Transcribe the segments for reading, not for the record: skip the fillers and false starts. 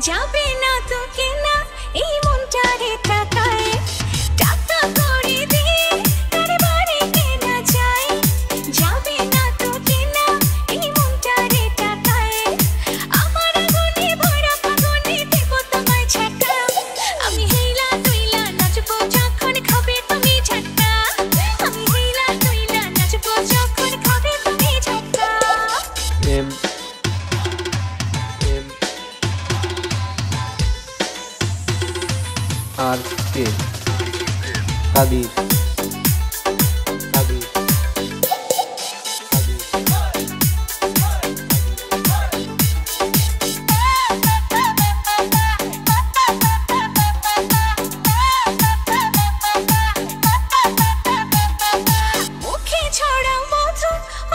যাবে না তো কেনা এই মনটারে টাকায় টাকা করে দিয়ে তার বাড়ি কেনা যায়। যাবে না তো কেনা এই মনটারে টাকায় আমার আগুনে ভরা ফাগুনে দেব তোমায় ঝাঁকা। আমি হেলা তুইলা নাচবো যখন খাবে তুমি ঝাঁকা। আমি হেলা তুইলা নাচবো যখন খাবে তুমি ঝাঁকা। আর কে কাদির মুখে ছড়া মধু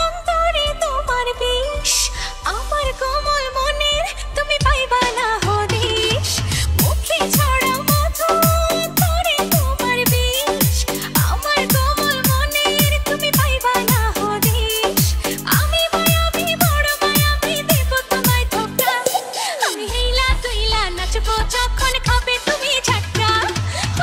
অন্তরে তোমার বিষ আমার কোমল মনের তুমি পাইবা না হদিশ। মুখে ছড়া মধু অন্তরে তোমার বিষ আমার কোমল মনের তুমি পাইবা না হদিশ। আমি মায়াবী বড় মায়াবী দেব তোমায় ধোঁকা। আমি হেলা তুইলা নাচবো যখন খাবে তুমি ঝাঁকা।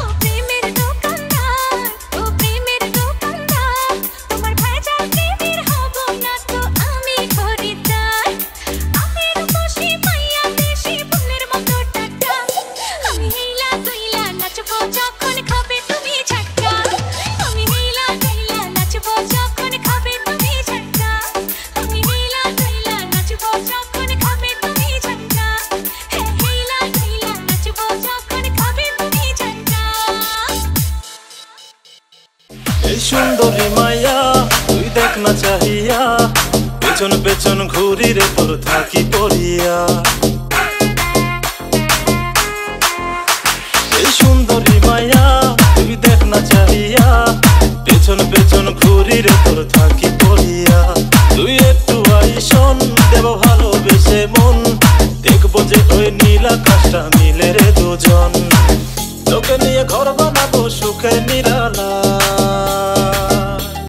ও প্রেমের দোকানদার ও প্রেমের দোকানদার তোমার ভেজাল প্রেমের হব না তো আমি খরিদ্দার। আমি রূপসী মাইয়া দেশি ফুলের মতো টাকা। আমি হেলা তুইলা নাচবো যখন খাবে তুমি ঝাঁকা। আমি হেলা তুইলা নাচবো যখন খাবে তুমি ঝাঁকা। আমি হেলা তুইলা নাচবো যখন খাবে তুমি ঝাঁকা। হেলা তুইলা নাচবো যখন খাবে তুমি ঝাঁকা। এই সুন্দরী মাইয়া তুই দেখ না চাহিয়া পেছন পেছন ঘুরি রে তোর থাকি পড়িয়া।